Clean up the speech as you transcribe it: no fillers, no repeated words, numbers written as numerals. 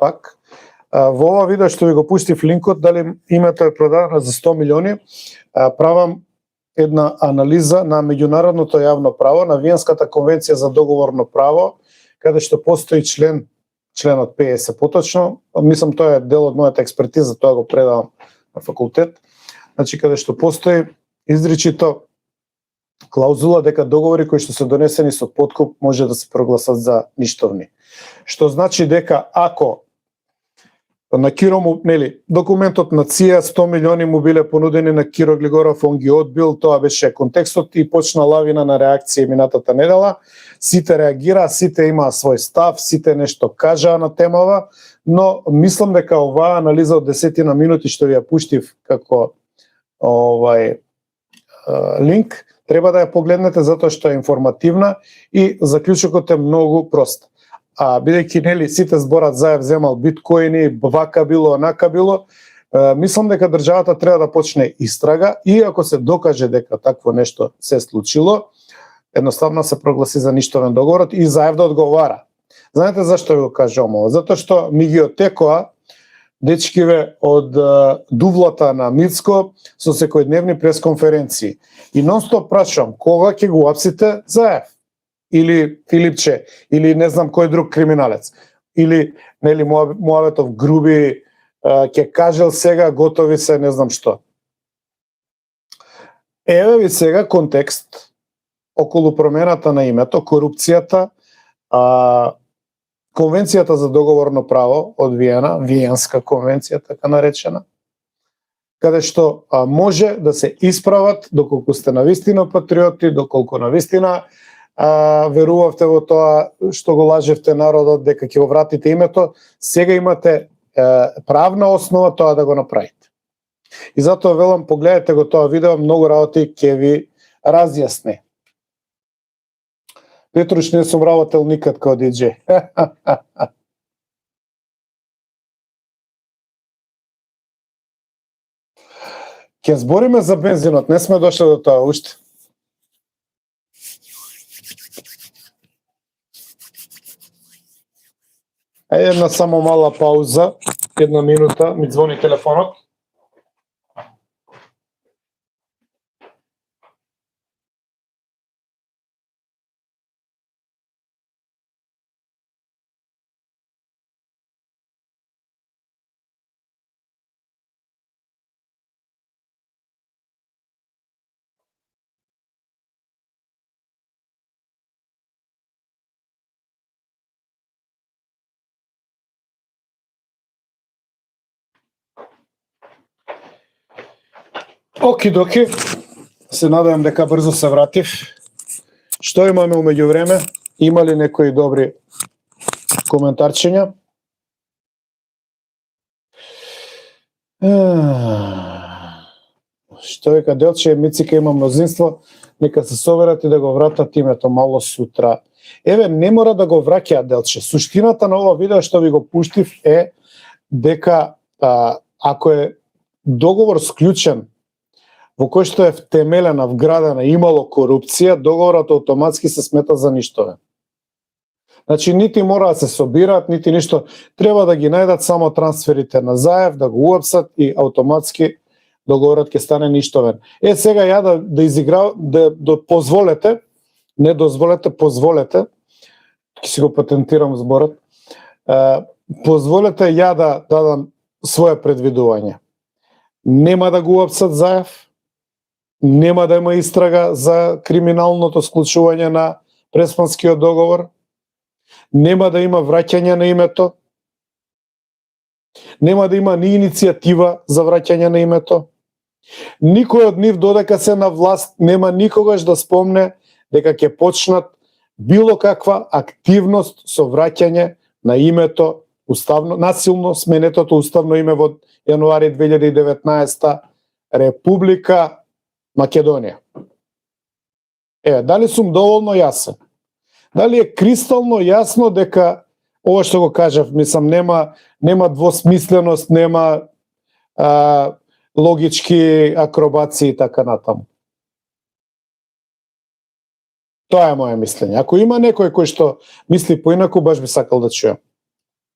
пак. Во ова видео што ви го пуштив линкот, дали името е продадено за 100 милиони, правам една анализа на меѓународното јавно право, на Виенската конвенција за договорно право, каде што постои членот 50 поточно, мислам тоа е дел од мојата експертиза, тоа го предавам на факултет, значи каде што постои изричито клаузула дека договори кои што се донесени со подкуп може да се прогласат за ништовни. Што значи дека ако на Киро му, документот на ЦИА 100 милиони му биле понудени на Киро Глигоров, он ги одбил, тоа беше контекстот и почна лавина на реакција минатата недела. Сите реагираа, сите имаа свој став, сите нешто кажаа на темава, но мислам дека оваа анализа од 10 минути што ви ја пуштив како линк, треба да ја погледнете затоа што е информативна и заклучокот е многу прост. Бидејќи сите зборат заев земал биткоини, вака било, онака било, мислам дека државата треба да почне истрага и ако се докаже дека такво нешто се случило, едноставно се прогласи за ништовен договорот и заев да одговара. Знаете зашто ви го кажувам ова? Затоа што ми ги отекоа дечкиве од дувлата на Мицко со секојдневни пресконференции. И нонстоп прашувам, кога ќе го апсите заев? Или Филипче, или не знам кој друг криминалец. Или, Муаветов груби, ќе кажел сега, готови се, не знам што. Еве ви сега контекст околу промената на името, корупцијата, Конвенцијата за договорно право од Виена, Виенска конвенција, така наречена, каде што може да се исправат доколку сте навистина патриоти, доколку навистина верувавте во тоа што го лажевте народот дека ќе го вратите името, сега имате правна основа тоа да го направите. И затоа велам, погледнете го тоа видео, многу работи ќе ви разјасни. Петруш, не сум работел никад као диџеј. Ќе збориме за бензинот, не сме дошли до тоа уште. Една само мала пауза, една минута, ми звони телефонот. Оки-доки, се надевам дека брзо се вратив. Што имаме умеѓу време? Има ли некои добри коментарчиња? Што века Делче, Мицика има мнозинство, нека се соверат и да го вратат името мало сутра. Еве, не мора да го враќаат Делче. Суштината на ова видео што ви го пуштив е дека ако е договор склучен во кој што е втемелена, вградена, имало корупција, договорот автоматски се смета за ништовен. Значи, нити мора да се собираат, нити ништо. Треба да ги најдат само трансферите на заев, да го уапсат и автоматски договорот ќе стане ништовен. Сега ја да изиграв, да позволете, не дозволете, позволете, ќе си го патентирам зборот, позволете ја да дадам своје предвидување. Нема да го уапсат заев, нема да има истрага за криминалното склучување на Преспанскиот договор, нема да има враќање на името, нема да има ни иницијатива за враќање на името. Никој од нив додека се на власт нема никогаш да спомне дека ќе почнат било каква активност со враќање на името уставно, насилно сменетото уставно име во јануари 2019 Република Македонија. Дали сум доволно јасен? Дали е кристално јасно дека ова што го кажав, мислам, нема двосмисленост, нема логички акробации и така натаму. Тоа е моје мислење. Ако има некој кој што мисли поинаку, баш би сакал да чујам.